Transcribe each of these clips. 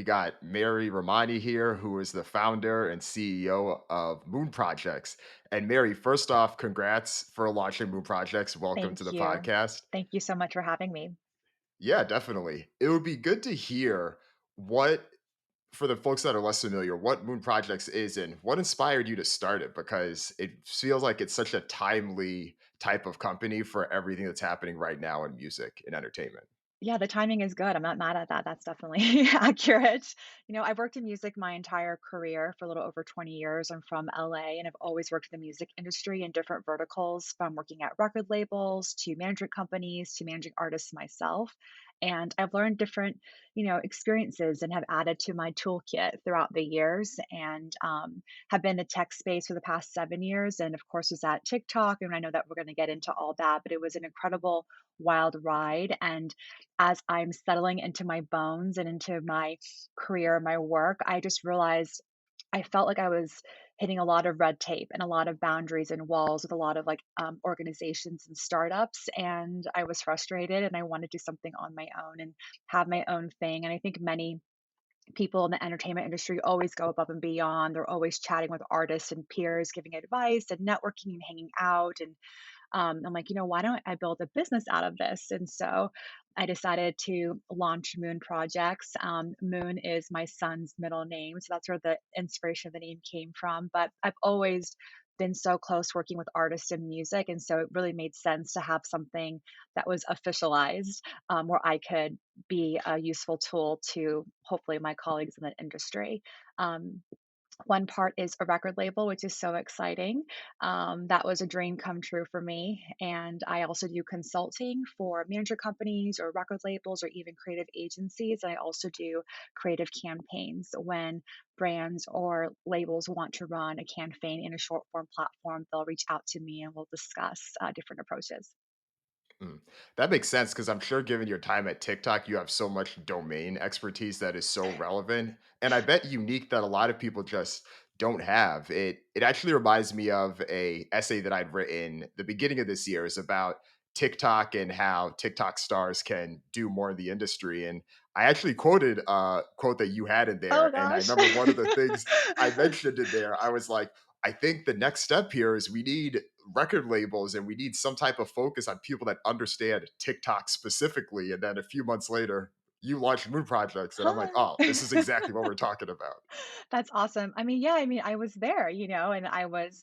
we got Mary Romani here, who is the founder and CEO of Moon Projects. And Mary, first off, congrats for launching Moon Projects. Welcome to Thank the you. podcast. Thank you so much for having me. Yeah, definitely. It would be good to hear what, for the folks that are less familiar, what Moon Projects is and what inspired you to start it, because it feels like it's such a timely type of company for everything that's happening right now in music and entertainment. Yeah, the timing is good. I'm not mad at that. That's definitely accurate. I've worked in music my entire career for a little over 20 years. I'm from LA and I've always worked in the music industry in different verticals, from working at record labels to management companies to managing artists myself. And I've learned different, experiences and have added to my toolkit throughout the years and have been in the tech space for the past 7 years. And of course, was at TikTok. And I know that we're going to get into all that, but it was an incredible, wild ride. And as I'm settling into my bones and into my career, my work, I just realized I felt like I was hitting a lot of red tape and a lot of boundaries and walls with a lot of organizations and startups. And I was frustrated and I wanted to do something on my own and have my own thing. And I think many people in the entertainment industry always go above and beyond. They're always chatting with artists and peers, giving advice and networking and hanging out. And I'm like, why don't I build a business out of this? And so I decided to launch Moon Projects. Moon is my son's middle name. So that's where the inspiration of the name came from. But I've always been so close working with artists and music. And so it really made sense to have something that was officialized, where I could be a useful tool to hopefully my colleagues in the industry. Um, one part is a record label, which is so exciting. That was a dream come true for me. And I also do consulting for manager companies or record labels or even creative agencies. I also do creative campaigns when brands or labels want to run a campaign in a short form platform. They'll reach out to me and we'll discuss different approaches. Mm. That makes sense because I'm sure given your time at TikTok, you have so much domain expertise that is so relevant. And I bet unique that a lot of people just don't have. It actually reminds me of a essay that I'd written the beginning of this year is about TikTok and how TikTok stars can do more in the industry. And I actually quoted a quote that you had in Oh there. And I gosh. remember one of the things I mentioned in there, I was like, I think the next step here is we need record labels and we need some type of focus on people that understand TikTok specifically. And then a few months later, you launched Moon Projects, and I'm like, Hi. oh, this is exactly what we're talking about. That's awesome. I mean, yeah, I mean, I was there, and I was,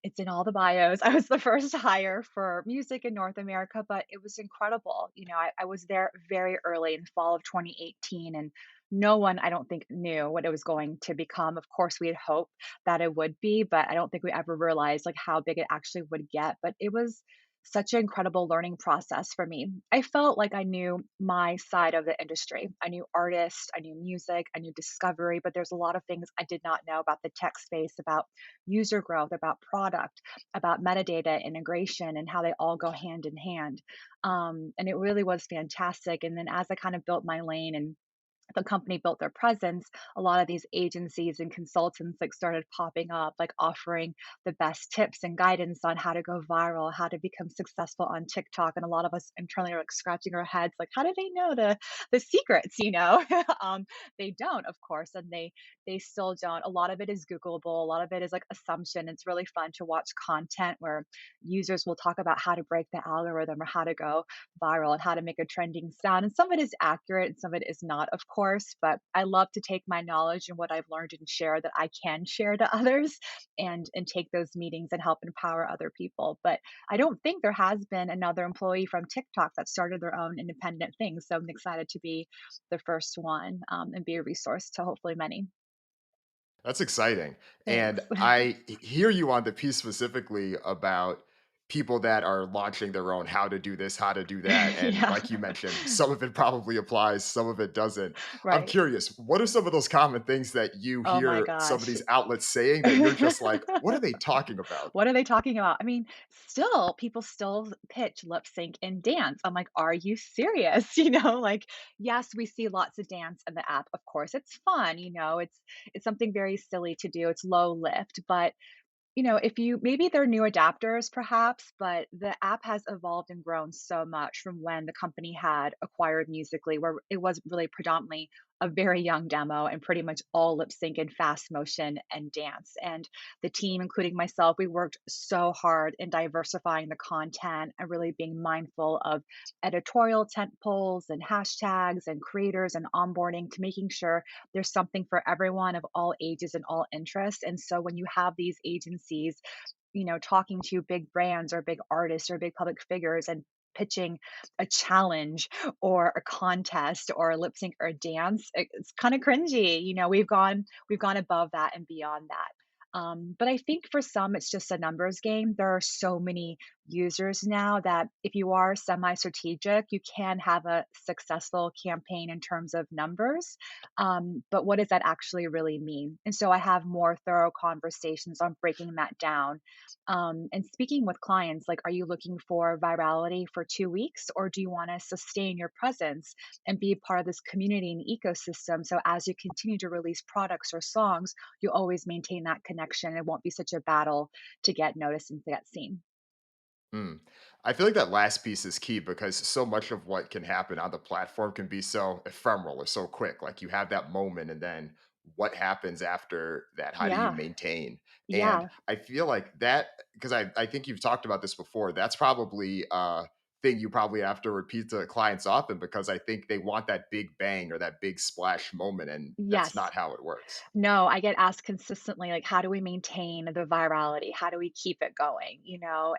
it's in all the bios. I was the first hire for music in North America, but it was incredible. I was there very early in fall of 2018, and no one, I don't think, knew what it was going to become. Of course, we had hoped that it would be, but I don't think we ever realized like how big it actually would get. But it was such an incredible learning process for me. I felt like I knew my side of the industry. I knew artists, I knew music, I knew discovery, but there's a lot of things I did not know about the tech space, about user growth, about product, about metadata integration, and how they all go hand in hand. And it really was fantastic. And then as I kind of built my lane and the company built their presence, a lot of these agencies and consultants started popping up, like offering the best tips and guidance on how to go viral, how to become successful on TikTok. And a lot of us internally are like scratching our heads, like, how do they know the secrets? They don't, of course, and they still don't. A lot of it is Googleable, a lot of it is like assumption. It's really fun to watch content where users will talk about how to break the algorithm or how to go viral and how to make a trending sound. And some of it is accurate and some of it is not, of course. But I love to take my knowledge and what I've learned and share that I can share to others and take those meetings and help empower other people. But I don't think there has been another employee from TikTok that started their own independent thing. So I'm excited to be the first one and be a resource to hopefully many. That's exciting. And Thanks. I hear you on the piece specifically about people that are launching their own how to do this, how to do that. And Yeah. like you mentioned, some of it probably applies, some of it doesn't. I'm Right. curious, what are some of those common things that you Oh my hear some of gosh. these outlets saying that you're just like, what are they talking about? What are they talking about? I mean, still, people still pitch lip sync and dance. I'm like, are you serious? Like, yes, we see lots of dance in the app. Of course, it's fun. It's something very silly to do. It's low lift, but if you maybe they're new adapters perhaps, but the app has evolved and grown so much from when the company had acquired Musically, where it was really predominantly a very young demo and pretty much all lip sync and fast motion and dance. And the team, including myself, we worked so hard in diversifying the content and really being mindful of editorial tent poles and hashtags and creators and onboarding to making sure there's something for everyone of all ages and all interests. And so when you have these agencies, talking to big brands or big artists or big public figures and pitching a challenge or a contest or a lip sync or a dance, it's kind of cringy. We've gone above that and beyond that. But I think for some, it's just a numbers game. There are so many users now that if you are semi strategic, you can have a successful campaign in terms of numbers. But what does that actually really mean? And so I have more thorough conversations on breaking that down, and speaking with clients, like, are you looking for virality for 2 weeks, or do you want to sustain your presence and be part of this community and ecosystem? So as you continue to release products or songs, you always maintain that connection. It won't be such a battle to get noticed and to get seen. Mm. I feel like that last piece is key because so much of what can happen on the platform can be so ephemeral or so quick. Like you have that moment, and then what happens after that? How do you Yeah. maintain? And Yeah. I feel like that because I think you've talked about this before. That's probably a thing you probably have to repeat to clients often because I think they want that big bang or that big splash moment, and that's Yes. not how it works. No, I get asked consistently, like, how do we maintain the virality? How do we keep it going?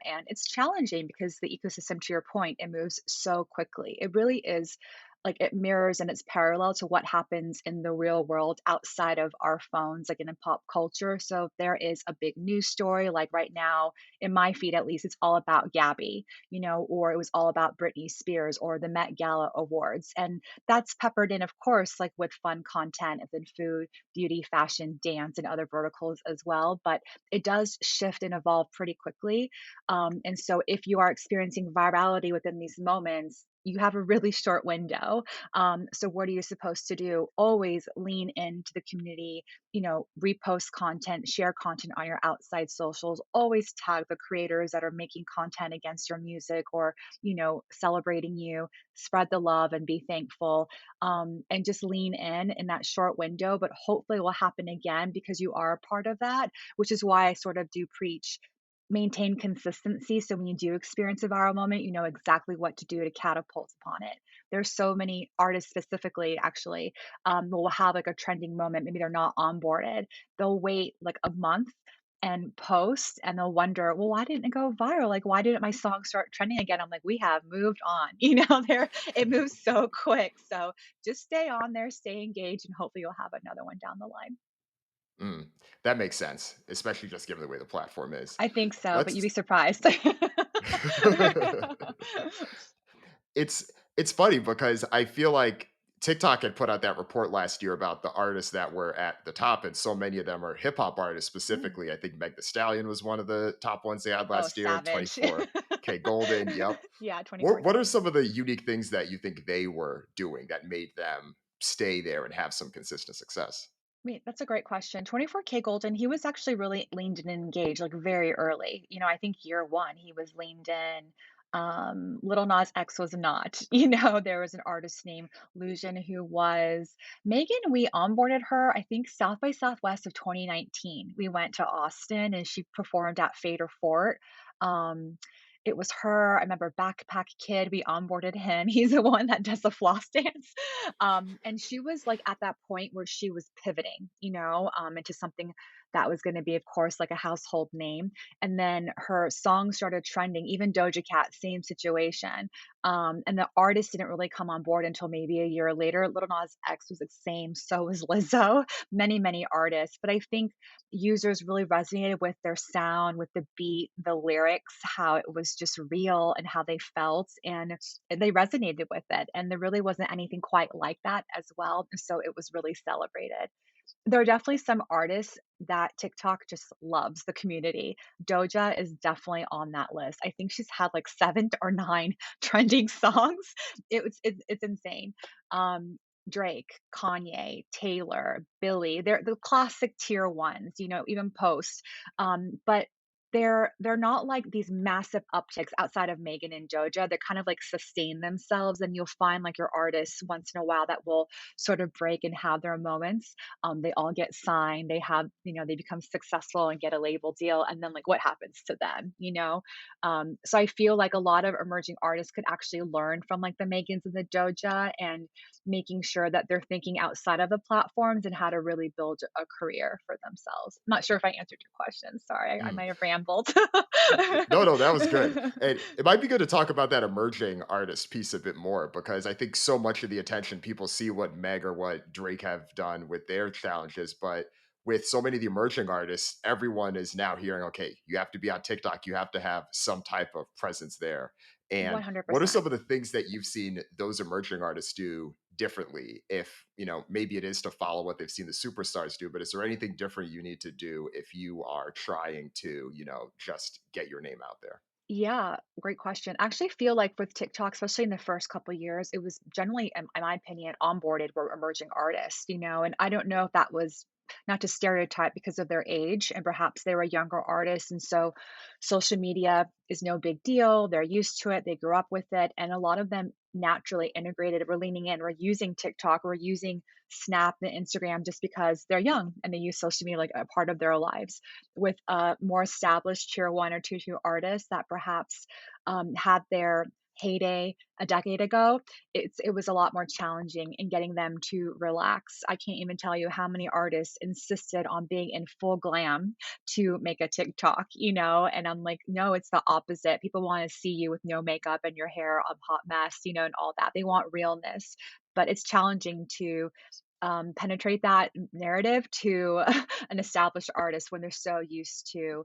And it's challenging because the ecosystem, to your point, it moves so quickly. It really is like it mirrors and it's parallel to what happens in the real world outside of our phones, like in pop culture. So if there is a big news story, like right now, in my feed at least, it's all about Gabby, or it was all about Britney Spears or the Met Gala Awards. And that's peppered in, of course, like with fun content and then food, beauty, fashion, dance, and other verticals as well. But it does shift and evolve pretty quickly. And so if you are experiencing virality within these moments, you have a really short window. So what are you supposed to do? Always lean into the community, repost content, share content on your outside socials, always tag the creators that are making content against your music or, celebrating you, spread the love and be thankful, and just lean in that short window. But hopefully, it will happen again because you are a part of that, which is why I sort of do preach maintain consistency. So when you do experience a viral moment, you know exactly what to do to catapult upon it. There's so many artists specifically, actually, will have like a trending moment. Maybe they're not onboarded. They'll wait like a month and post and they'll wonder, well, why didn't it go viral? Like, why didn't my song start trending again? I'm like, we have moved on. There it moves so quick. So just stay on there, stay engaged, and hopefully you'll have another one down the line. Mm. That makes sense, especially just given the way the platform is. I think so, but you'd be Let's surprised. It's funny because I feel like TikTok had put out that report last year about the artists that were at the top, and so many of them are hip hop artists Mm. specifically. I think Meg The Stallion was one of the top ones they had Oh, last year, savage. 24K Golden, yep. Yeah, What 24K. are some of the unique things that you think they were doing that made them stay there and have some consistent success? Wait, that's a great question. 24K Golden, he was actually really leaned in and engaged like very early. I think year one, he was leaned in. Little Nas X was not. There was an artist named Lucian who was Megan. We onboarded her, I think, South by Southwest of 2019. We went to Austin and she performed at Fader Fort. Um, it was her. I remember Backpack Kid. We onboarded him. He's the one that does the floss dance. And she was like at that point where she was pivoting, into something that was going to be, of course, like a household name. And then her song started trending, even Doja Cat, same situation. And the artist didn't really come on board until maybe a year later. Little Nas X was the same, so was Lizzo, many, many artists. But I think users really resonated with their sound, with the beat, the lyrics, how it was just real and how they felt. And they resonated with it. And there really wasn't anything quite like that as well. So it was really celebrated. There are definitely some artists that TikTok just loves the community. Doja is definitely on that list. I think she's had like 7 or 9 trending songs. It's insane. Um, Drake, Kanye, Taylor, Billy, they're the classic tier ones, even Post. But they're not like these massive upticks outside of Megan and Doja. They're kind of like sustain themselves, and you'll find like your artists once in a while that will sort of break and have their moments. They all get signed. They have, they become successful and get a label deal, and then like what happens to them, so I feel like a lot of emerging artists could actually learn from like the Megans and the Doja, and making sure that they're thinking outside of the platforms and how to really build a career for themselves. I'm not sure if I answered your question. Sorry, I Mm. might have rambled. No, no, that was good. And it might be good to talk about that emerging artist piece a bit more because I think so much of the attention people see what Meg or what Drake have done with their challenges, but with so many of the emerging artists, everyone is now hearing, okay, you have to be on TikTok, you have to have some type of presence there. And what are 100%. some of the things that you've seen those emerging artists do differently? If, maybe it is to follow what they've seen the superstars do, but is there anything different you need to do if you are trying to, just get your name out there? Yeah, great question. I actually feel like with TikTok, especially in the first couple years, it was generally, in my opinion, onboarded were emerging artists, and I don't know if that was not to stereotype because of their age, and perhaps they were younger artists. And so social media is no big deal. They're used to it, they grew up with it. And a lot of them naturally integrated. We're leaning in, we're using TikTok, we're using Snap and Instagram just because they're young and they use social media like a part of their lives. With more established tier one or tier two artists that perhaps had their heyday a decade ago, it was a lot more challenging in getting them to relax. I can't even tell you how many artists insisted on being in full glam to make a TikTok, and I'm like, no, it's the opposite. People want to see you with no makeup and your hair a hot mess, and all that. They want realness, but it's challenging to penetrate that narrative to an established artist when they're so used to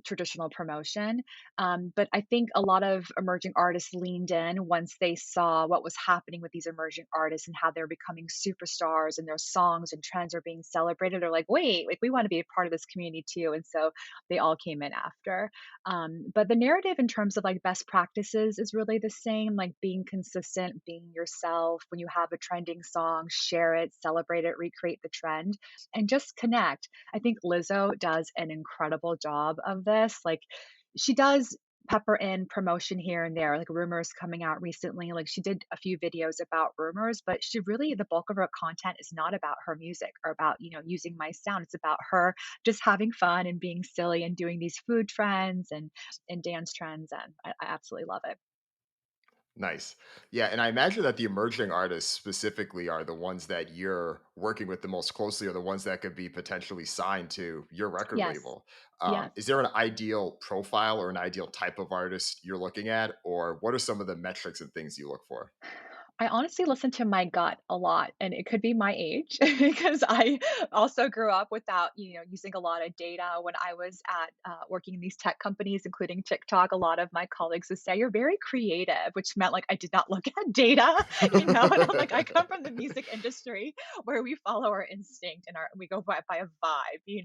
traditional promotion. But I think a lot of emerging artists leaned in once they saw what was happening with these emerging artists and how they're becoming superstars and their songs and trends are being celebrated. They're like, wait, like we want to be a part of this community too. And so they all came in after. But the narrative in terms of like best practices is really the same, like being consistent, being yourself. When you have a trending song, share it, celebrate it, recreate the trend, and just connect. I think Lizzo does an incredible job of this. Like, she does pepper in promotion here and there, like rumors coming out recently. Like, she did a few videos about rumors, but she really, the bulk of her content is not about her music or about, using my sound. It's about her just having fun and being silly and doing these food trends and dance trends. And I absolutely love it. Nice. Yeah, and I imagine that the emerging artists specifically are the ones that you're working with the most closely, or the ones that could be potentially signed to your record Yes. label. Yes. Is there an ideal profile or an ideal type of artist you're looking at, or what are some of the metrics and things you look for? I honestly listen to my gut a lot, and it could be my age because I also grew up without, using a lot of data. When I was at working in these tech companies, including TikTok, a lot of my colleagues would say, "You're very creative," which meant like I did not look at data, And I'm like, I come from the music industry where we follow our instinct and we go by a vibe.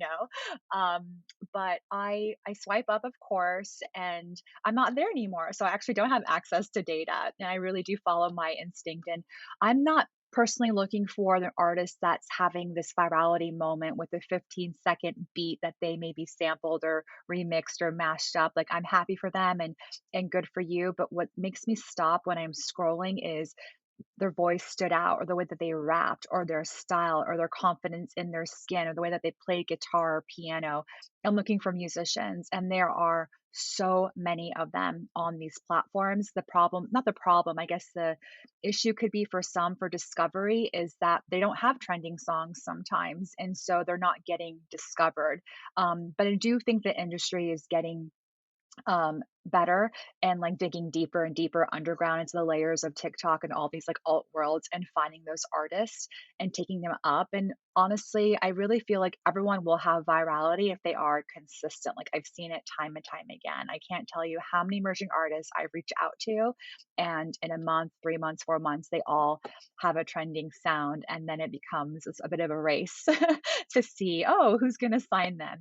Um, but I swipe up, of course, and I'm not there anymore. So I actually don't have access to data. And I really do follow my instinct. And I'm not personally looking for the artist that's having this virality moment with a 15-second beat that they maybe sampled or remixed or mashed up. Like, I'm happy for them and good for you. But what makes me stop when I'm scrolling is their voice stood out, or the way that they rapped, or their style, or their confidence in their skin, or the way that they played guitar or piano. I'm looking for musicians, and there are so many of them on these platforms. The problem, not the problem, I guess the issue could be for some for discovery is that they don't have trending songs sometimes. And so they're not getting discovered. But I do think the industry is getting better and like digging deeper and deeper underground into the layers of TikTok and all these like alt worlds and finding those artists and taking them up. And honestly, I really feel like everyone will have virality if they are consistent. Like, I've seen it time and time again. I can't tell you how many emerging artists I've reached out to, and in a month, 3 months, 4 months, they all have a trending sound, and then it becomes a bit of a race to see, oh, who's going to sign them.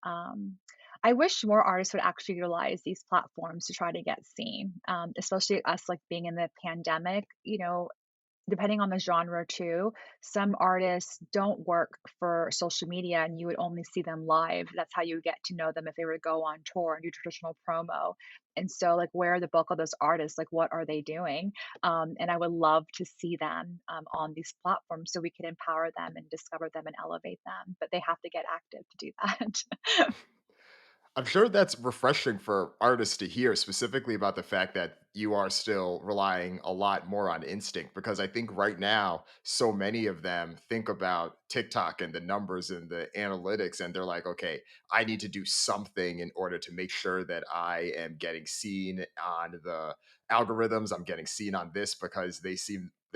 Um, I wish more artists would actually utilize these platforms to try to get seen, especially us like being in the pandemic. depending on the genre too, some artists don't work for social media and you would only see them live. That's how you get to know them if they were to go on tour and do traditional promo. And so, like, where are the bulk of those artists? Like, what are they doing? And I would love to see them on these platforms so we can empower them and discover them and elevate them. But they have to get active to do that. I'm sure that's refreshing for artists to hear, specifically about the fact that you are still relying a lot more on instinct. Because I think right now, so many of them think about TikTok and the numbers and the analytics, and they're like, okay, I need to do something in order to make sure that I am getting seen on the algorithms. I'm getting seen on this because they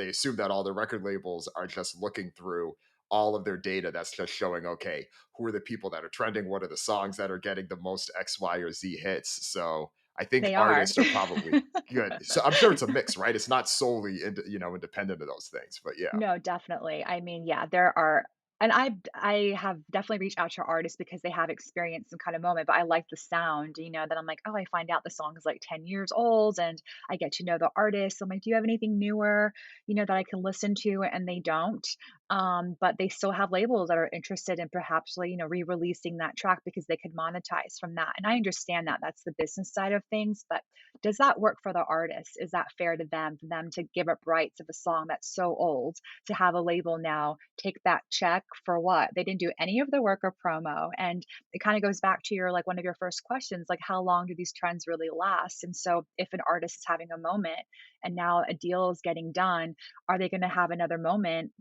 assume that all the record labels are just looking through all of their data that's just showing, okay, who are the people that are trending? What are the songs that are getting the most X, Y, or Z hits? So I think They are. artists are probably good. So I'm sure it's a mix, right? It's not solely independent of those things, but yeah. No, definitely. I mean, yeah, there are, and I have definitely reached out to artists because they have experienced some kind of moment, but I like the sound, that I'm like, oh, I find out the song is like 10 years old and I get to know the artist. I'm like, do you have anything newer, that I can listen to? And they don't. But they still have labels that are interested in perhaps like, re-releasing that track because they could monetize from that. And I understand that that's the business side of things, but does that work for the artist? Is that fair to them for them to give up rights of a song that's so old? To have a label now take that check for what? They didn't do any of the work or promo. And it kind of goes back to your like one of your first questions, like how long do these trends really last? And so if an artist is having a moment and now a deal is getting done, are they going to have another moment?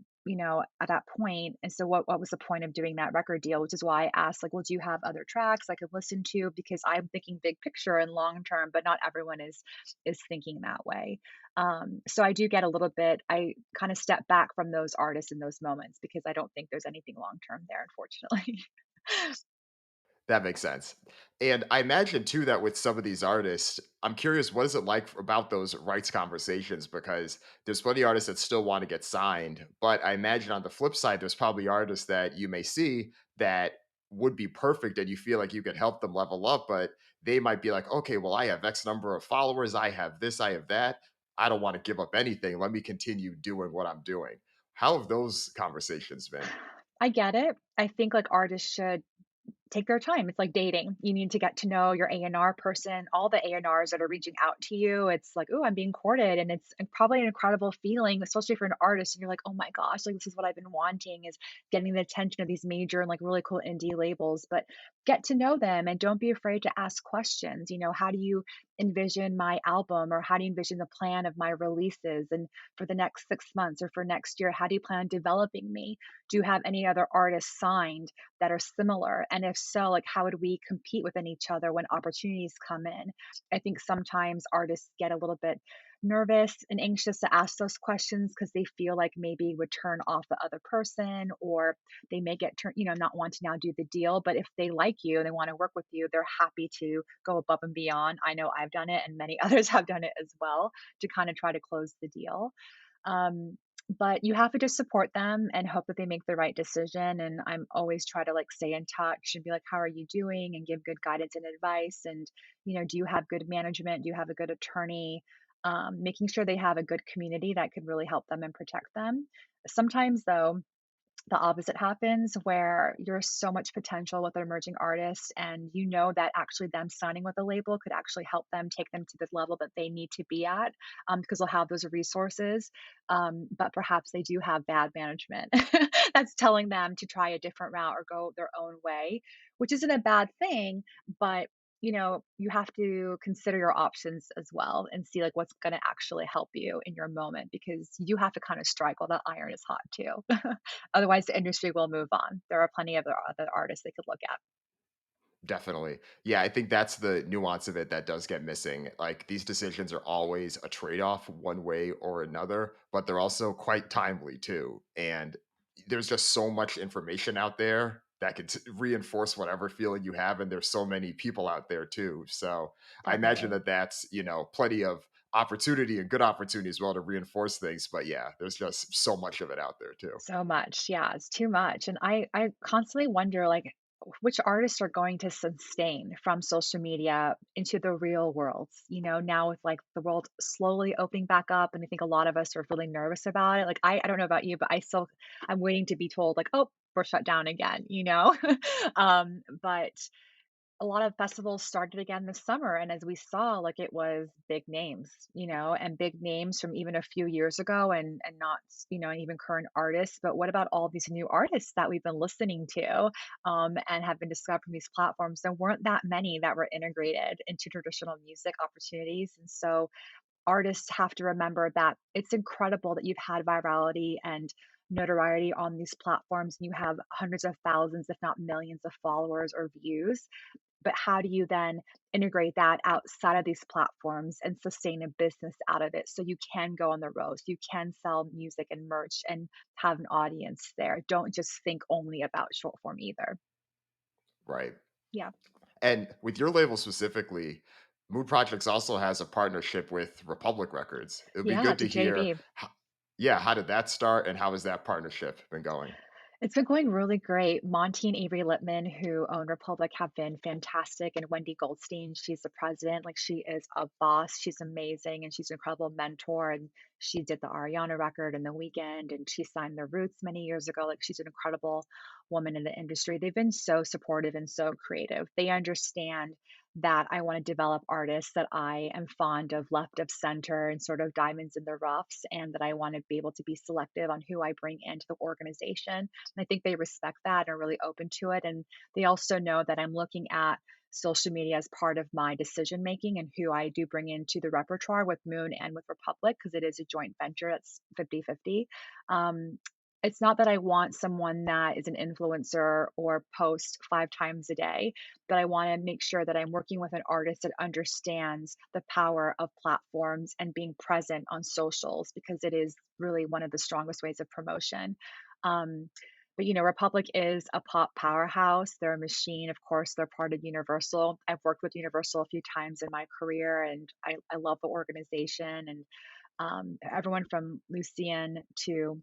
At that point. And so what was the point of doing that record deal? Which is why I asked, like, well, do you have other tracks I could listen to? Because I'm thinking big picture and long term, but not everyone is thinking that way. So I do get a little bit, I kind of step back from those artists in those moments because I don't think there's anything long term there, unfortunately. That makes sense. And I imagine too that with some of these artists, I'm curious, what is it like about those rights conversations? Because there's plenty of artists that still want to get signed. But I imagine on the flip side, there's probably artists that you may see that would be perfect and you feel like you could help them level up, but they might be like, okay, well, I have X number of followers, I have this, I have that. I don't want to give up anything. Let me continue doing what I'm doing. How have those conversations been? I get it. I think like artists should take their time. It's like dating. You need to get to know your A&R person, all the A&Rs that are reaching out to you. It's like, oh, I'm being courted. And it's probably an incredible feeling, especially for an artist. And you're like, oh my gosh, like this is what I've been wanting is getting the attention of these major and like really cool indie labels. But get to know them and don't be afraid to ask questions. How do you envision my album or how do you envision the plan of my releases and for the next 6 months or for next year? How do you plan on developing me? Do you have any other artists signed that are similar? And if so, like how would we compete within each other when opportunities come in? I think sometimes artists get a little bit nervous and anxious to ask those questions because they feel like maybe would turn off the other person or they may get not want to now do the deal. But if they like you and they want to work with you, they're happy to go above and beyond. I know I've done it and many others have done it as well to kind of try to close the deal. Um, but you have to just support them and hope that they make the right decision. And I'm always try to like stay in touch and be like, how are you doing? And give good guidance and advice. And, do you have good management? Do you have a good attorney? Making sure they have a good community that could really help them and protect them. Sometimes, though, the opposite happens where there's so much potential with an emerging artist and that actually them signing with a label could actually help them take them to the level that they need to be at because they'll have those resources, but perhaps they do have bad management that's telling them to try a different route or go their own way, which isn't a bad thing, but you have to consider your options as well and see like what's going to actually help you in your moment because you have to kind of strike while that iron is hot too. Otherwise, the industry will move on. There are plenty of other artists they could look at. Definitely. Yeah, I think that's the nuance of it that does get missing. Like these decisions are always a trade-off one way or another, but they're also quite timely too. And there's just so much information out there that could reinforce whatever feeling you have and there's so many people out there too. So, I imagine Definitely. that that's, plenty of opportunity and good opportunity as well to reinforce things, but yeah, there's just so much of it out there too. So much. Yeah, it's too much. And I constantly wonder like which artists are going to sustain from social media into the real world. Now with like the world slowly opening back up, and I think a lot of us are really nervous about it. Like I don't know about you, but I'm waiting to be told like, oh, we're shut down again. But a lot of festivals started again this summer, and as we saw, like, it was big names, and big names from even a few years ago, and not, even current artists. But what about all these new artists that we've been listening to, and have been discovered from these platforms? There weren't that many that were integrated into traditional music opportunities, and so artists have to remember that it's incredible that you've had virality and notoriety on these platforms, and you have hundreds of thousands, if not millions of followers or views. But how do you then integrate that outside of these platforms and sustain a business out of it so you can go on the road, so you can sell music and merch and have an audience there? Don't just think only about short form either. Right. Yeah. And with your label specifically, Mood Projects also has a partnership with Republic Records. It would be Yeah, good it's a to hear, JV. yeah, how did that start and how has that partnership been going? It's been going really great. Monty and Avery Lippman, who own Republic, have been fantastic. And Wendy Goldstein, she's the president. Like, she is a boss. She's amazing. And she's an incredible mentor. And she did the Ariana record and the weekend. And she signed the Roots many years ago. Like, she's an incredible woman in the industry. They've been so supportive and so creative. They understand that I want to develop artists that I am fond of left of center and sort of diamonds in the roughs, and that I want to be able to be selective on who I bring into the organization. And I think they respect that and are really open to it. And they also know that I'm looking at social media as part of my decision making and who I do bring into the repertoire with Moon and with Republic, because it is a joint venture. It's 50-50. It's not that I want someone that is an influencer or post 5 times a day, but I want to make sure that I'm working with an artist that understands the power of platforms and being present on socials, because it is really one of the strongest ways of promotion. Um, but Republic is a pop powerhouse. They're a machine. Of course, they're part of Universal. I've worked with Universal a few times in my career, and I love the organization, and everyone from Lucian to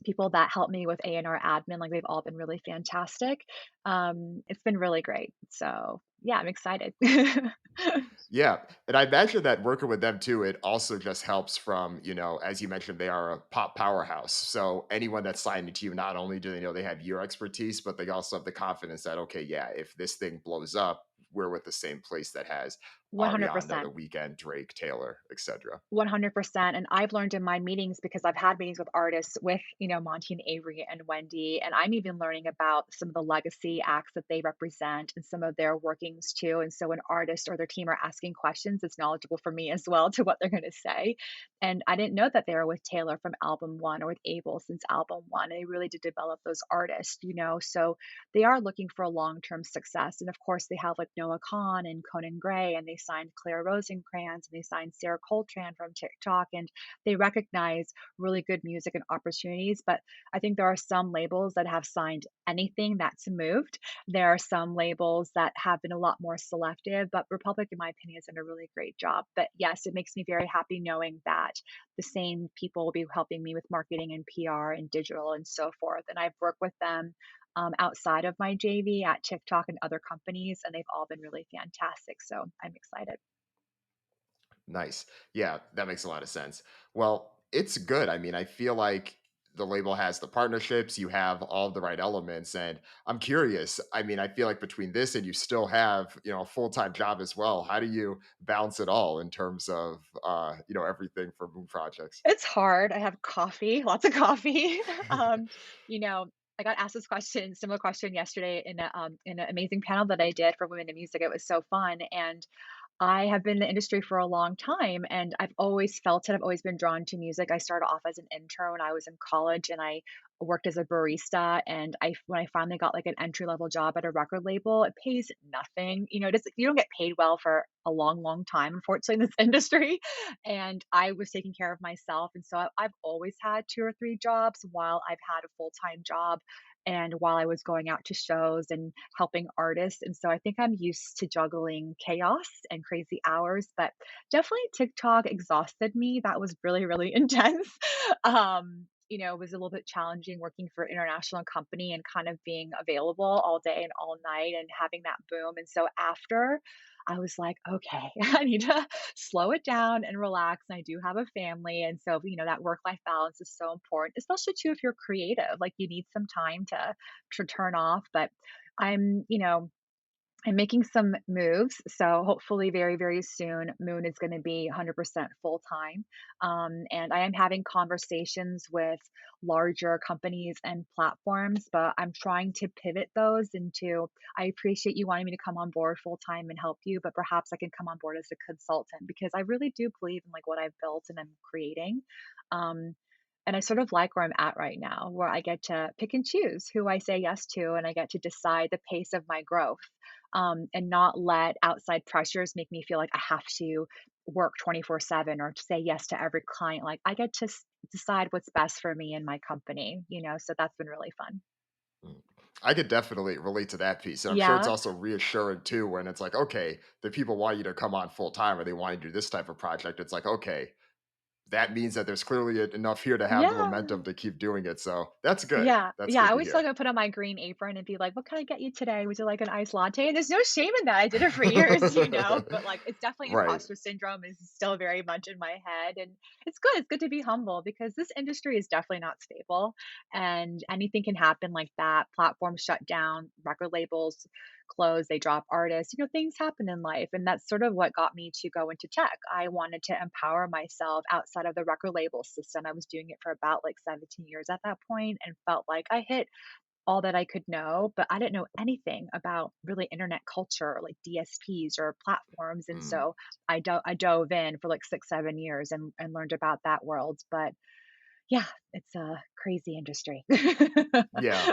people that help me with A&R admin, like, they've all been really fantastic. It's been really great. So, yeah, I'm excited. Yeah, and I imagine that working with them too, it also just helps from, as you mentioned, they are a pop powerhouse. So anyone that's signed into you, not only do they know they have your expertise, but they also have the confidence that, okay, yeah, if this thing blows up, we're with the same place that has Ariana, The 100%. Weeknd, Drake, Taylor, etc. 100%. And I've learned in my meetings, because I've had meetings with artists with, Monty and Avery and Wendy. And I'm even learning about some of the legacy acts that they represent and some of their workings too. And so an artist or their team are asking questions, it's knowledgeable for me as well to what they're going to say. And I didn't know that they were with Taylor from album one or with Abel since album one. And they really did develop those artists. So they are looking for a long term success. And of course, they have like Noah Kahn and Conan Gray, and they signed Claire Rosencrantz, and they signed Sarah Coltrane from TikTok, and they recognize really good music and opportunities. But I think there are some labels that have signed anything that's moved. There are some labels that have been a lot more selective, but Republic, in my opinion, has done a really great job. But yes, it makes me very happy knowing that the same people will be helping me with marketing and PR and digital and so forth. And I've worked with them outside of my JV at TikTok and other companies, and they've all been really fantastic. So I'm excited. Nice. Yeah, that makes a lot of sense. Well, it's good. I mean, I feel like the label has the partnerships, you have all the right elements. And I'm curious. I mean, I feel like between this and you still have, a full-time job as well. How do you balance it all in terms of everything for Moon Projects? It's hard. I have coffee, lots of coffee. You know, I got asked this question, similar question yesterday in an amazing panel that I did for women in music. It was so fun, and I have been in the industry for a long time, and I've always felt it. I've always been drawn to music. I started off as an intern when I was in college, and I worked as a barista. And when I finally got like an entry level job at a record label, it pays nothing. You don't get paid well for a long, long time, unfortunately, in this industry. And I was taking care of myself, and so I've always had 2 or 3 jobs while I've had a full time job, and while I was going out to shows and helping artists. And so I think I'm used to juggling chaos and crazy hours, but definitely TikTok exhausted me. That was really, really intense. was a little bit challenging working for an international company and kind of being available all day and all night and having that boom. And so after, I was like, okay, I need to slow it down and relax. And I do have a family. And so, that work life balance is so important, especially too if you're creative. Like you need some time to turn off. But I'm making some moves, so hopefully very, very soon, Moon is gonna be 100% full time. And I am having conversations with larger companies and platforms, but I'm trying to pivot those into, I appreciate you wanting me to come on board full time and help you, but perhaps I can come on board as a consultant because I really do believe in like what I've built and I'm creating. Um, and I sort of like where I'm at right now, where I get to pick and choose who I say yes to, and I get to decide the pace of my growth, and not let outside pressures make me feel like I have to work 24/7 or to say yes to every client. Like I get to decide what's best for me and my company. So that's been really fun. Mm. I could definitely relate to that piece. And I'm sure it's Yeah. also reassuring too when it's like, okay, the people want you to come on full time or they want you to do this type of project. It's like, okay, that means that there's clearly enough here to have the Yeah. momentum to keep doing it. So that's good. Yeah, That's yeah, I good to always feel hear. like I put on my green apron and be like, "What can I get you today? Would you like an iced latte?" And there's no shame in that. I did it for years, but like it's definitely Right. imposter syndrome is still very much in my head. And it's good. It's good to be humble because this industry is definitely not stable and anything can happen like that. Platforms shut down, record labels close, they drop artists. Things happen in life. And that's sort of what got me to go into tech. I wanted to empower myself outside of the record label system. I was doing it for about like 17 years at that point and felt like I hit all that I could know, but I didn't know anything about really internet culture, like DSPs or platforms. And Mm. so I dove in for like 6, 7 years and learned about that world. But yeah, it's a crazy industry. Yeah.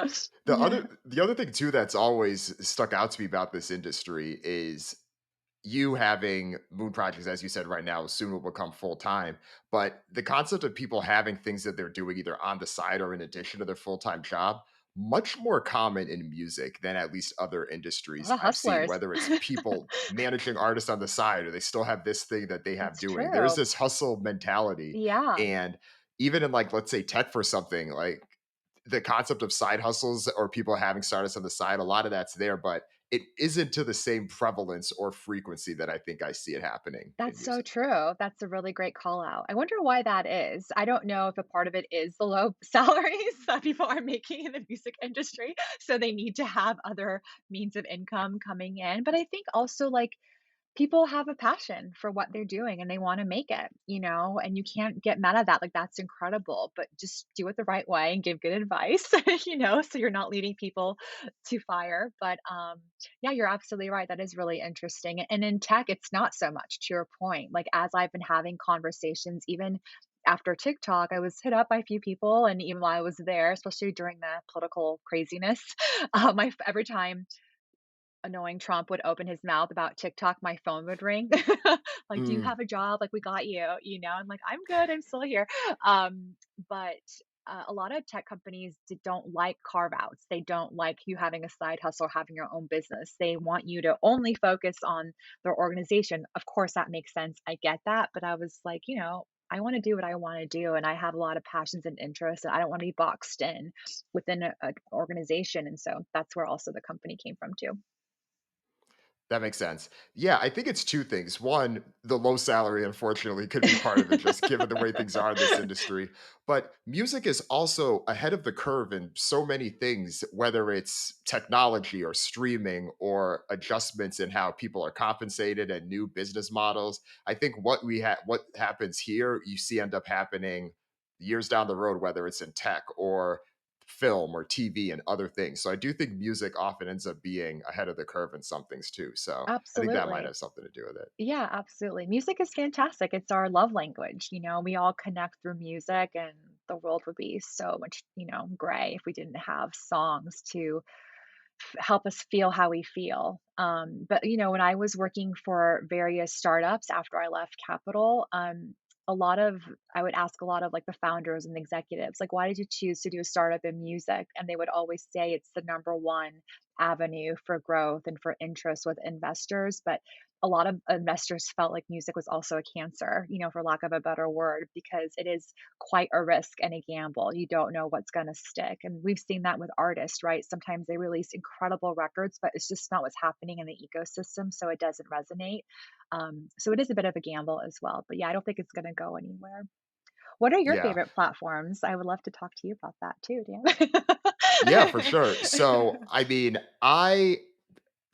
Yeah. The other thing too that's always stuck out to me about this industry is you having moon projects, as you said right now, soon will become full time. But the concept of people having things that they're doing either on the side or in addition to their full time job, much more common in music than at least other A industries lot of I've seen, hustlers. whether it's people managing artists on the side or they still have this thing that they have It's doing. There's true. this hustle mentality. Yeah. And even in like, let's say tech for something, like the concept of side hustles or people having startups on the side, a lot of that's there, but it isn't to the same prevalence or frequency that I think I see it happening in That's so music. true. That's a really great call out. I wonder why that is. I don't know if a part of it is the low salaries that people are making in the music industry, so they need to have other means of income coming in. But I think also like people have a passion for what they're doing and they want to make it, and you can't get mad at that. Like, that's incredible, but just do it the right way and give good advice, so you're not leading people to fire. But yeah, you're absolutely right. That is really interesting. And in tech, it's not so much to your point. Like, as I've been having conversations, even after TikTok, I was hit up by a few people. And even while I was there, especially during the political craziness, every time annoying Trump would open his mouth about TikTok, my phone would ring. Like, "Do you Mm, have a job? Like, we got you," I'm like, "I'm good, I'm still here." Um, but, a lot of tech companies don't like carve outs. They don't like you having a side hustle, having your own business. They want you to only focus on their organization. Of course, that makes sense. I get that, but I was like, I wanna do what I wanna do, and I have a lot of passions and interests, and I don't wanna be boxed in within a organization, and so that's where also the company came from too. that makes sense. Yeah, I think it's two things. One, the low salary, unfortunately, could be part of it, just given the way things are in this industry. But music is also ahead of the curve in so many things, whether it's technology or streaming or adjustments in how people are compensated and new business models. I think what happens here, you see end up happening years down the road, whether it's in tech or film or TV and other things. So I do think music often ends up being ahead of the curve in some things too. So I think that might Absolutely. have something to do with it. Yeah, absolutely. Music is fantastic. It's our love language. We all connect through music, and the world would be so much, gray if we didn't have songs to help us feel how we feel. But when I was working for various startups after I left Capital, a lot of I would ask a lot of like the founders and executives, like, why did you choose to do a startup in music? And they would always say it's the number one avenue for growth and for interest with investors, but a lot of investors felt like music was also a cancer, for lack of a better word, because it is quite a risk and a gamble. You don't know what's going to stick. And we've seen that with artists, right? Sometimes they release incredible records, but it's just not what's happening in the ecosystem. So it doesn't resonate. So it is a bit of a gamble as well. But yeah, I don't think it's going to go anywhere. What are your Yeah. favorite platforms? I would love to talk to you about that too, Yeah, for sure. So, Dan. I mean, I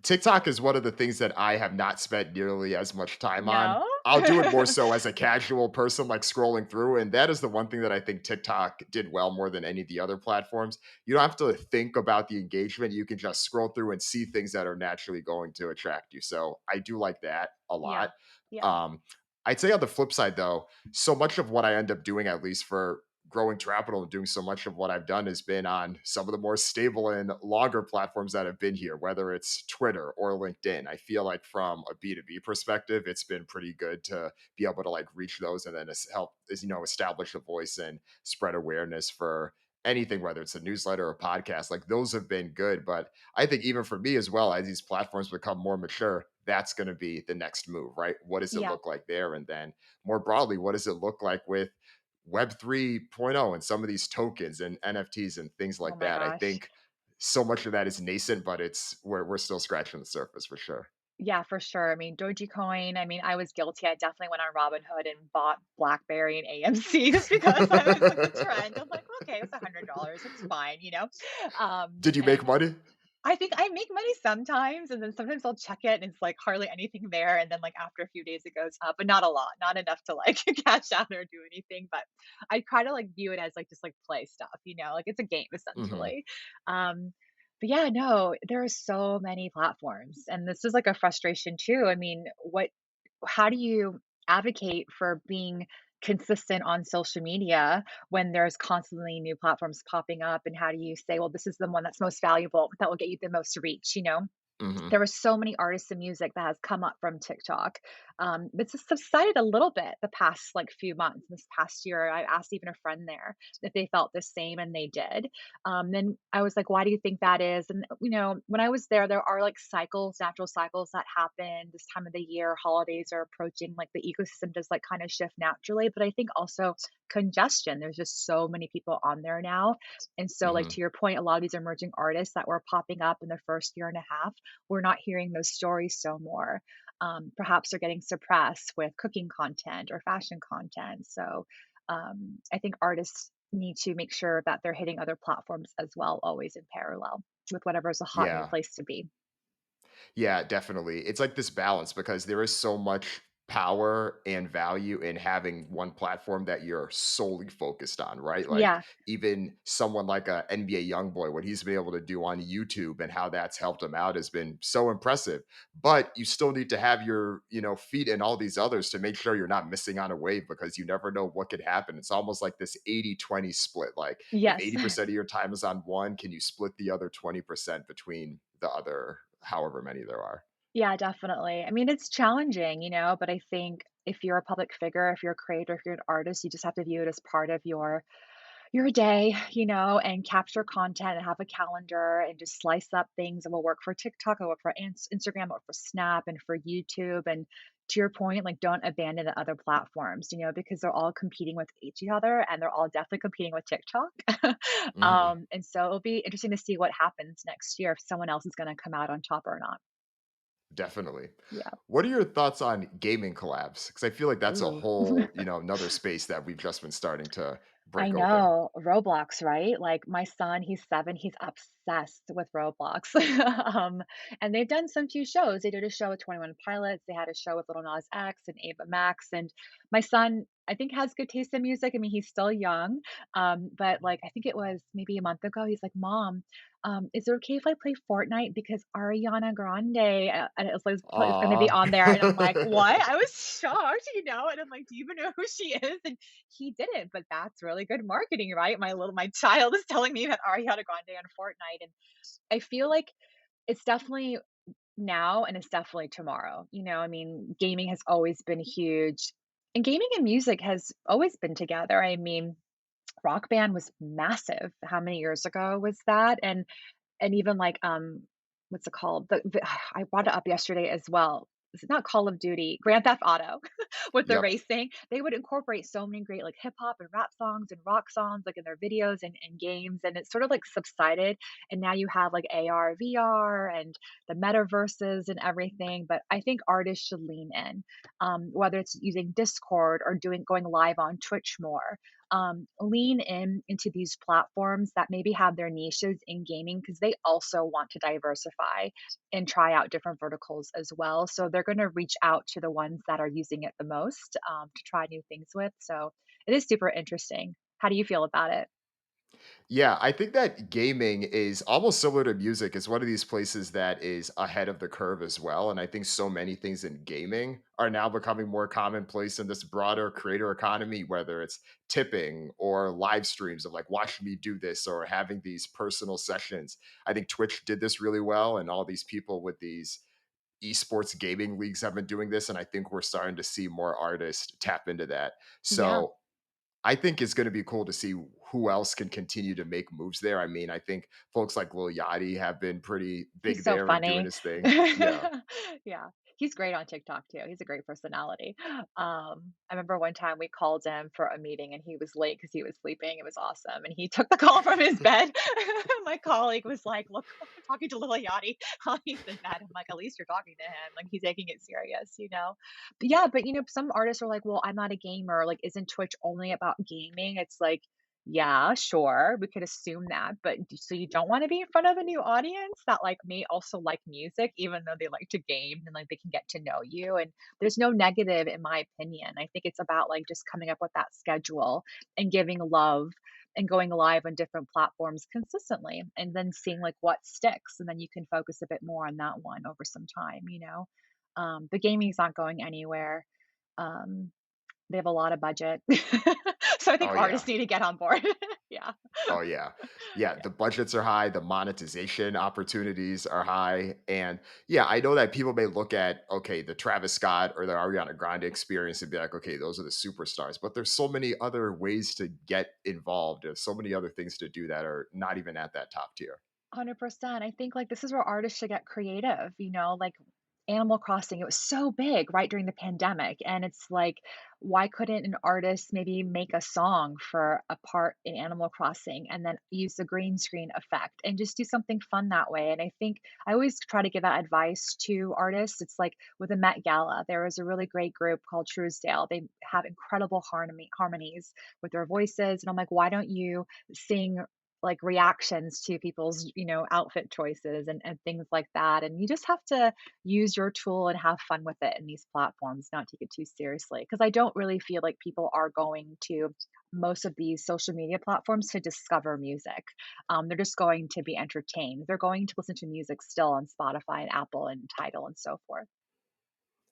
TikTok is one of the things that I have not spent nearly as much time on. No? I'll do it more so as a casual person, like scrolling through. And that is the one thing that I think TikTok did well more than any of the other platforms. You don't have to think about the engagement. You can just scroll through and see things that are naturally going to attract you. So I do like that a Yeah. lot. Yeah. Um, I'd say on the flip side, though, so much of what I end up doing, at least for growing Trapital and doing so much of what I've done has been on some of the more stable and longer platforms that have been here, whether it's Twitter or LinkedIn. I feel like from a B2B perspective, it's been pretty good to be able to like reach those and then help establish a voice and spread awareness for anything, whether it's a newsletter or a podcast. Like those have been good. But I think even for me as well, as these platforms become more mature, that's going to be the next move, right? What does it Yeah. look like there? And then more broadly, what does it look like with Web 3.0 and some of these tokens and NFTs and things Oh like my that? I gosh. think so much of that is nascent, but we're still scratching the surface for sure. Yeah, for sure. I mean, Dogecoin, I mean, I was guilty. I definitely went on Robinhood and bought BlackBerry and AMCs because I was with the trend. I'm like, okay, it's $100. It's fine. Did you make And money? I think I make money sometimes, and then sometimes I'll check it and it's like hardly anything there. And then like after a few days it goes up, but not a lot, not enough to like cash out or do anything. But I try to like view it as like just like play stuff, like it's a game Hmm. essentially. Um, but yeah, no, there are so many platforms, and this is like a frustration too. I mean, how do you advocate for being consistent on social media when there's constantly new platforms popping up? And how do you say, well, this is the one that's most valuable, that will get you the most reach? Hmm. There were so many artists and music that has come up from TikTok. But it's just subsided a little bit the past like few months. This past year, I asked even a friend there if they felt the same, and they did. Then I was like, "Why do you think that is?" And when I was there, there are like cycles, natural cycles that happen this time of the year. Holidays are approaching, like the ecosystem does like kind of shift naturally. But I think also congestion. There's just so many people on there now, and so like Hmm. to your point, a lot of these emerging artists that were popping up in the first year and a half, we're not hearing those stories so more. Perhaps they're getting suppressed with cooking content or fashion content. So I think artists need to make sure that they're hitting other platforms as well, always in parallel with whatever is a hot new Yeah. place to be. Yeah, definitely. It's like this balance because there is so much power and value in having one platform that you're solely focused on, right? Like Yeah. even someone like a NBA YoungBoy, what he's been able to do on YouTube and how that's helped him out has been so impressive. But you still need to have your feet in all these others to make sure you're not missing on a wave because you never know what could happen. It's almost like this 80-20 split. Like if Yes. 80% of your time is on one, can you split the other 20% between the other however many there are? Yeah, definitely. I mean, it's challenging, but I think if you're a public figure, if you're a creator, if you're an artist, you just have to view it as part of your day, and capture content and have a calendar and just slice up things. It will work for TikTok, it will work for Instagram, it will work for Snap and for YouTube. And to your point, like don't abandon the other platforms, because they're all competing with each other, and they're all definitely competing with TikTok. Mhm. And so it'll be interesting to see what happens next year, if someone else is going to come out on top or not. Definitely. Yeah. What are your thoughts on gaming collabs? Because I feel like that's a Ooh. whole another space that we've just been starting to I break open. know, Roblox, right? Like, my son, he's 7, he's obsessed with Roblox. And they've done some few shows. They did a show with 21 Pilots, they had a show with Lil Nas X and Ava Max, and my son, I think, has good taste in music. I mean, he's still young, but, like, I think it was maybe a month ago, he's like, "Mom, is it okay if I play Fortnite because Ariana Grande, and it's gonna be Aw. on there?" And I'm like, "What?" I was shocked, and I'm like, "Do you even know who she is?" And he didn't, but that's really good marketing, right? My child is telling me about Ariana Grande on Fortnite, and I feel like it's definitely now and it's definitely tomorrow. I mean, gaming has always been huge, and gaming and music has always been together. I mean, Rock Band was massive. How many years ago was that? And even like what's it called? I brought it up yesterday as well. Is it not Call of Duty? Grand Theft Auto with the Yep. racing. They would incorporate so many great like hip hop and rap songs and rock songs like in their videos and games. And it's sort of like subsided. And now you have like AR, VR and the metaverses and everything. But I think artists should lean in, whether it's using Discord or doing going live on Twitch more. Lean in into these platforms that maybe have their niches in gaming because they also want to diversify and try out different verticals as well. So they're going to reach out to the ones that are using it the most, to try new things with. So it is super interesting. How do you feel about it? Yeah, I think that gaming is almost similar to music. It's one of these places that is ahead of the curve as well. And I think so many things in gaming are now becoming more commonplace in this broader creator economy, whether it's tipping or live streams of like watching me do this or having these personal sessions. I think Twitch did this really well, and all these people with these esports gaming leagues have been doing this. And I think we're starting to see more artists tap into that. Yeah, So I think it's gonna be cool to see who else can continue to make moves there. I mean, I think folks like Lil Yachty have been pretty he's big so there and doing funny. his thing. Yeah. Yeah, he's great on TikTok too. He's a great personality. I remember one time we called him for a meeting and he was late because he was sleeping. It was awesome, and he took the call from his bed. My colleague was like, "Look, I'm talking to Lil Yachty while he's in bed." I'm like, "At least you're talking to him. Like he's taking it serious, you know." But yeah, but some artists are like, "Well, I'm not a gamer. Like, isn't Twitch only about gaming?" It's like, yeah, sure, we could assume that, but so you don't want to be in front of a new audience that like may also like music, even though they like to game and like they can get to know you. And there's no negative, in my opinion. I think it's about like just coming up with that schedule and giving love and going live on different platforms consistently, and then seeing like what sticks, and then you can focus a bit more on that one over some time. The gaming's not going anywhere. Um, they have a lot of budget. So I think Oh, yeah. artists need to get on board. Yeah. Oh, yeah. Yeah, Yeah. the budgets are high, the monetization opportunities are high, and, yeah, I know that people may look at, okay, the Travis Scott or the Ariana Grande experience and be like, "Okay, those are the superstars," but there's so many other ways to get involved. There's so many other things to do that are not even at that top tier. 100%. I think like this is where artists should get creative, like Animal Crossing, it was so big right during the pandemic. And it's like, why couldn't an artist maybe make a song for a part in Animal Crossing and then use the green screen effect and just do something fun that way? And I think I always try to give that advice to artists. It's like with the Met Gala, there was a really great group called Truesdale. They have incredible harmonies with their voices. And I'm like, why don't you sing like reactions to people's outfit choices and things like that, and you just have to use your tool and have fun with it in these platforms, not take it too seriously, because I don't really feel like people are going to most of these social media platforms to discover music. They're just going to be entertained. They're going to listen to music still on Spotify and Apple and Tidal and so forth.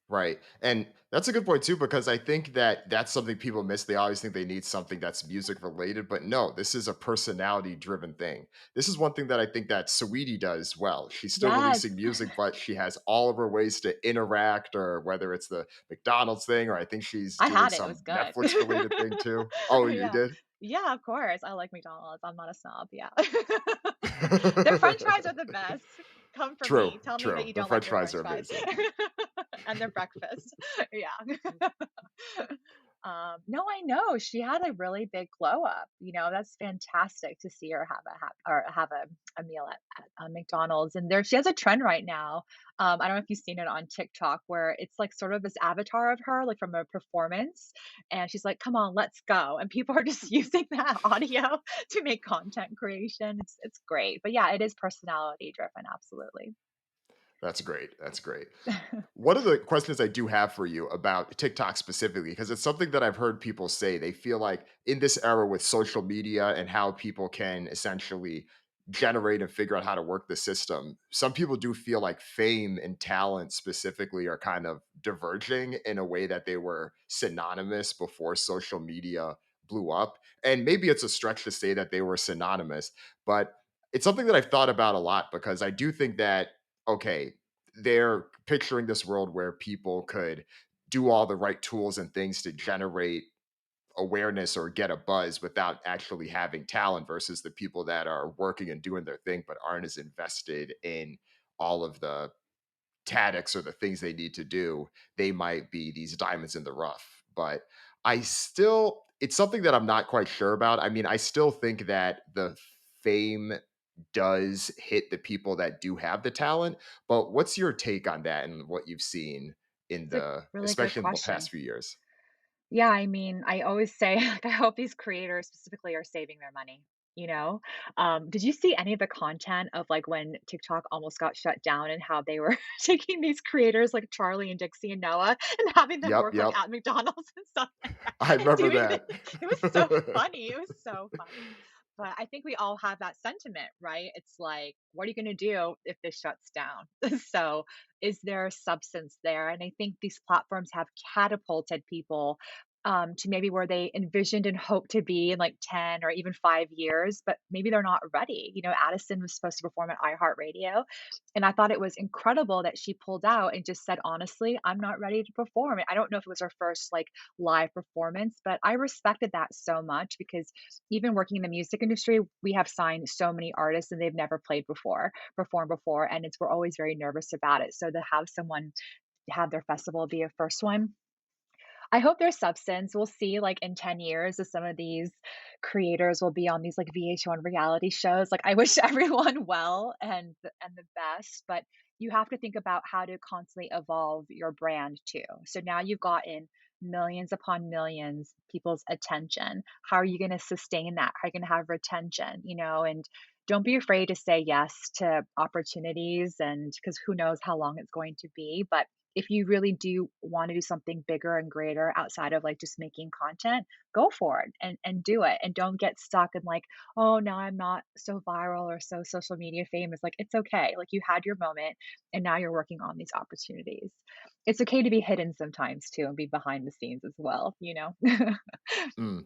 Right. And that's a good point too, because I think that that's something people miss. They always think they need something that's music related, but no, this is a personality driven thing. This is one thing that I think that Saweetie does well. She's still Yes. releasing music, but she has all of her ways to interact, or whether it's the McDonald's thing, or I think she's I doing had it. It was some good. Netflix related thing too. Oh, you Yeah. did? Yeah, of course. I like McDonald's. I'm not a snob. Yeah. Their french fries are the best. Come for True, me. Tell me that true. you The don't like French their fries are french fries. amazing. And their breakfast. Yeah. No, I know. She had a really big glow up. That's fantastic to see her have a meal at McDonald's. And there she has a trend right now. I don't know if you've seen it on TikTok where it's like sort of this avatar of her, like from a performance. And she's like, come on, let's go. And people are just using that audio to make content creation. It's great. But yeah, it is personality driven, absolutely. That's great. That's great. One of the questions I do have for you about TikTok specifically, because it's something that I've heard people say, they feel like in this era with social media and how people can essentially generate and figure out how to work the system, some people do feel like fame and talent specifically are kind of diverging in a way that they were synonymous before social media blew up. And maybe it's a stretch to say that they were synonymous, but it's something that I've thought about a lot because I do think that, okay, they're picturing this world where people could do all the right tools and things to generate awareness or get a buzz without actually having talent versus the people that are working and doing their thing but aren't as invested in all of the tactics or the things they need to do, they might be these diamonds in the rough. But it's something that I'm not quite sure about. I mean, I still think that the fame does hit the people that do have the talent. But what's your take on that and what you've seen in It's a the, really good especially in the past question. few years? Yeah, I mean, I always say, like, I hope these creators specifically are saving their money, you know? Did you see any of the content of like when TikTok almost got shut down and how they were taking these creators like Charlie and Dixie and Noah and having them Yep, work like yep. at McDonald's and stuff like that I and remember doing the that. it was so funny. It was so funny. But I think we all have that sentiment, right? It's like, what are you gonna do if this shuts down? So is there substance there? And I think these platforms have catapulted people to maybe where they envisioned and hoped to be in like 10 or even 5 years, but maybe they're not ready. You know, Addison was supposed to perform at iHeartRadio. And I thought it was incredible that she pulled out and just said, honestly, I'm not ready to perform. I don't know if it was her first like live performance, but I respected that so much because even working in the music industry, we have signed so many artists and they've never played before, performed before. And we're always very nervous about it. So to have someone have their festival be a first one, I hope there's substance. We'll see, like, in 10 years if some of these creators will be on these, like, VH1 reality shows. Like, I wish everyone well and the best, but you have to think about how to constantly evolve your brand too. So now you've gotten millions upon millions people's attention. How are you gonna sustain that? How are you gonna have retention, you know? And don't be afraid to say yes to opportunities and because who knows how long it's going to be, but if you really do want to do something bigger and greater outside of like just making content, go for it and do it. And don't get stuck in like, oh, now I'm not so viral or so social media famous. Like, it's okay. Like, you had your moment and now you're working on these opportunities. It's okay to be hidden sometimes too and be behind the scenes as well, you know? Mm.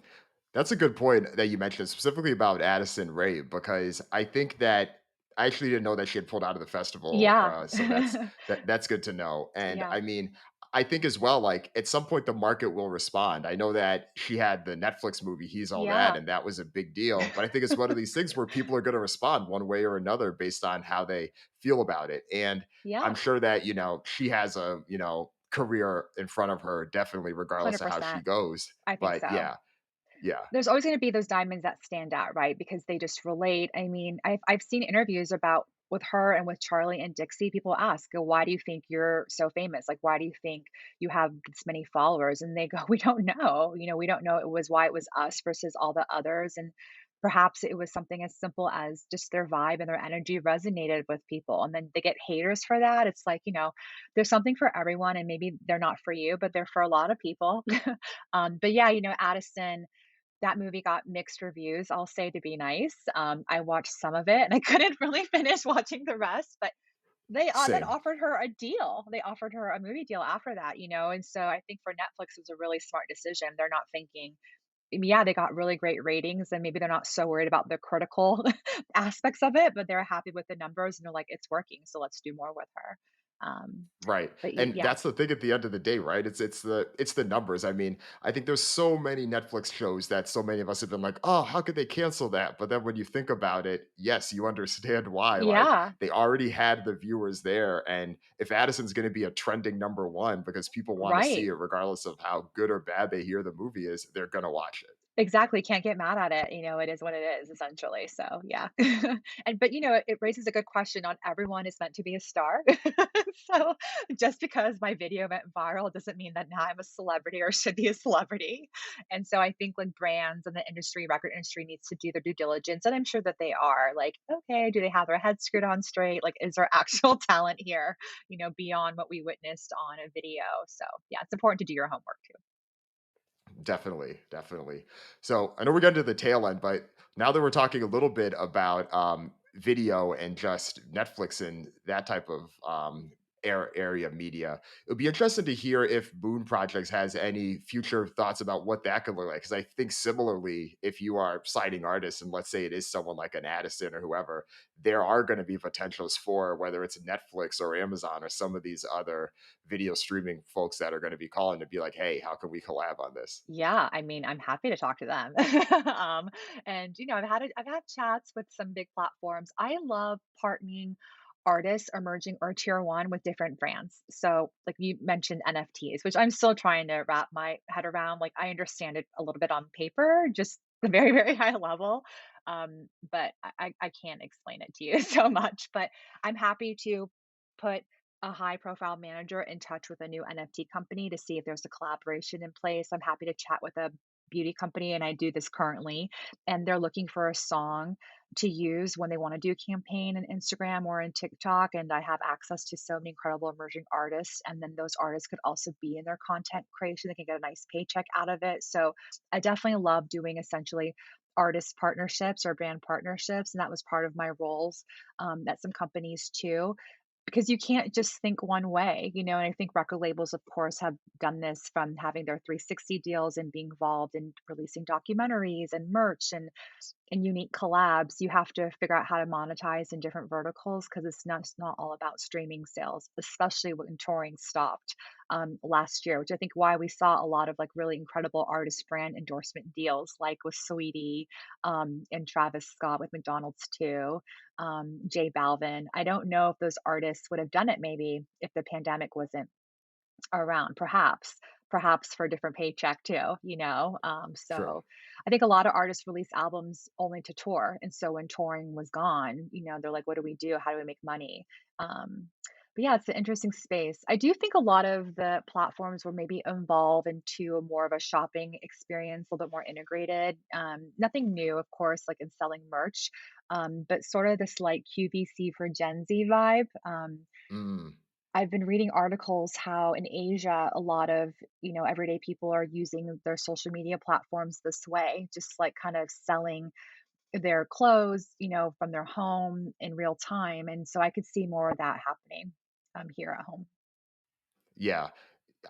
That's a good point that you mentioned specifically about Addison Rae because I think that I actually didn't know that she had pulled out of the festival. Yeah. So that's good to know. And Yeah. I mean, I think as well, like at some point the market will respond. I know that she had the Netflix movie He's All That, Yeah. and that was a big deal. But I think it's one of these things where people are going to respond one way or another based on how they feel about it. And I'm Yeah. sure that, she has a, career in front of her, definitely, regardless of how she 100%. goes. I think But so. yeah, yeah. There's always gonna be those diamonds that stand out, right? Because they just relate. I mean, I've seen interviews about with her and with Charlie and Dixie, people ask, "Why do you think you're so famous? Like, why do you think you have this many followers?" And they go, "We don't know. You know, we don't know it was why it was us versus all the others." And perhaps it was something as simple as just their vibe and their energy resonated with people. And then they get haters for that. It's like, there's something for everyone, and maybe they're not for you, but they're for a lot of people. But yeah, Addison, that movie got mixed reviews, I'll say to be nice. I watched some of it and I couldn't really finish watching the rest, but they then Same. offered her a deal. They offered her a movie deal after that, and so I think for Netflix, it was a really smart decision. They're not thinking, yeah, they got really great ratings and maybe they're not so worried about the critical aspects of it, but they're happy with the numbers and they're like, "It's working, so let's do more with her." Um, Right. but And yeah. that's the thing at the end of the day, right? It's the numbers. I mean, I think there's so many Netflix shows that so many of us have been like, "Oh, how could they cancel that?" But then when you think about it, yes, you understand why. Like Yeah, they already had the viewers there, and if Addison's going to be a trending number 1 because people want to see right. it regardless of how good or bad they hear the movie is, they're going to watch it. Exactly, can't get mad at it, it is what it is essentially, so yeah. And but, it raises a good question. Not everyone is meant to be a star. So, just because my video went viral doesn't mean that now I'm a celebrity or should be a celebrity. And so I think when brands and the industry, record industry needs to do their due diligence, and I'm sure that they are, like, okay, do they have their heads screwed on straight? Like, is there actual talent here, beyond what we witnessed on a video? So, yeah, it's important to do your homework too. Definitely, definitely. So I know we're getting to the tail end, but now that we're talking a little bit about video and just Netflix and that type of area media, it would be interesting to hear if Moon Projects has any future thoughts about what that could look like. Because I think similarly, if you are citing artists, and let's say it is someone like an Addison or whoever, there are going to be potentials for whether it's Netflix or Amazon or some of these other video streaming folks that are going to be calling to be like, hey, how can we collab on this? Yeah, I mean, I'm happy to talk to them. And I've had chats with some big platforms. I love partnering artists emerging or tier one with different brands. So, like you mentioned NFTs, which I'm still trying to wrap my head around. Like, I understand it a little bit on paper, just the very, very high level. But I can't explain it to you so much. But I'm happy to put a high profile manager in touch with a new NFT company to see if there's a collaboration in place. I'm happy to chat with a beauty company, and I do this currently, and they're looking for a song to use when they want to do a campaign in Instagram or in TikTok. And I have access to so many incredible emerging artists. And then those artists could also be in their content creation. They can get a nice paycheck out of it. So I definitely love doing essentially artist partnerships or brand partnerships. And that was part of my roles at some companies too, because you can't just think one way, you know, and I think record labels, of course, have done this from having their 360 deals and being involved in releasing documentaries and merch and unique collabs. You have to figure out how to monetize in different verticals because it's not all about streaming sales, especially when touring stopped last year, which I think why we saw a lot of like really incredible artist brand endorsement deals, like with Sweetie and Travis Scott with McDonald's too, J Balvin. I don't know if those artists would have done it maybe if the pandemic wasn't around, perhaps for a different paycheck too, you know? True. So I think a lot of artists release albums only to tour, and so when touring was gone, you know, they're like, "What do we do? How do we make money?" Um, but yeah, it's an interesting space. I do think a lot of the platforms will maybe evolve into a more of a shopping experience, a little bit more integrated. Nothing new, of course, like in selling merch, but sort of this like QVC for Gen Z vibe. Mm. I've been reading articles how in Asia, a lot of, everyday people are using their social media platforms this way, just like kind of selling their clothes, from their home in real time. And so I could see more of that happening here at home. Yeah.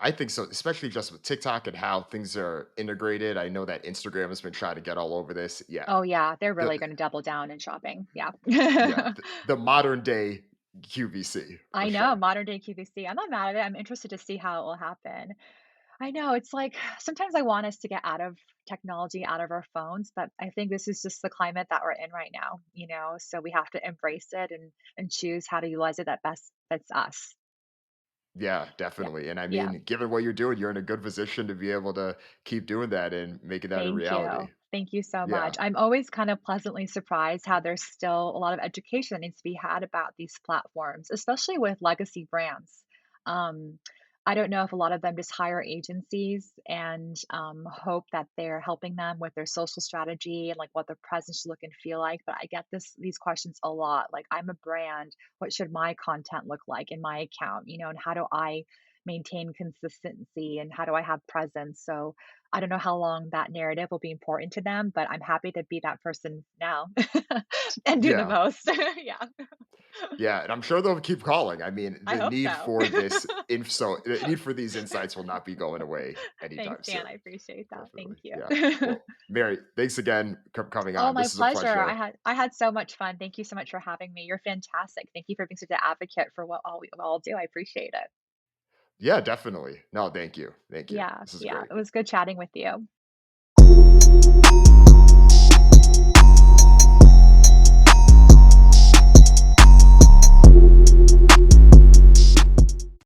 I think so, especially just with TikTok and how things are integrated. I know that Instagram has been trying to get all over this. Yeah. Oh yeah, they're The really going to double down in shopping. Yeah. yeah, the modern day QVC for I know, sure. modern day QVC. I'm not mad at it. I'm interested to see how it will happen. I know, it's like sometimes I want us to get out of technology, out of our phones, but I think this is just the climate that we're in right now, so we have to embrace it and choose how to utilize it that best fits us. Yeah, Yeah. definitely. And I Yeah. mean, given what you're doing, you're in a good position to be able to keep doing that and making that a Thank reality. you. Thank you so much. Yeah. I'm always kind of pleasantly surprised how there's still a lot of education that needs to be had about these platforms, especially with legacy brands. Um, I don't know if a lot of them just hire agencies and hope that they're helping them with their social strategy and like what their presence should look and feel like. But I get these questions a lot. Like, I'm a brand. What should my content look like in my account? And how do I maintain consistency and how do I have presence? So I don't know how long that narrative will be important to them, but I'm happy to be that person now and do the Yeah. most. Yeah, Yeah, and I'm sure they'll keep calling. I mean, I the hope need so. for this info the need for these insights will not be going away Thanks, anytime Dan. soon. I appreciate that. Definitely. Thank you. Yeah. Well, Mary, thanks again for coming Oh, on. my This is a pleasure. I pleasure. had I had so much fun. Thank you so much for having me. You're fantastic. Thank you for being such an advocate for what all do. I appreciate it. Yeah, definitely. No, thank you. Thank you. Yeah, This is yeah. great. It was good chatting with you.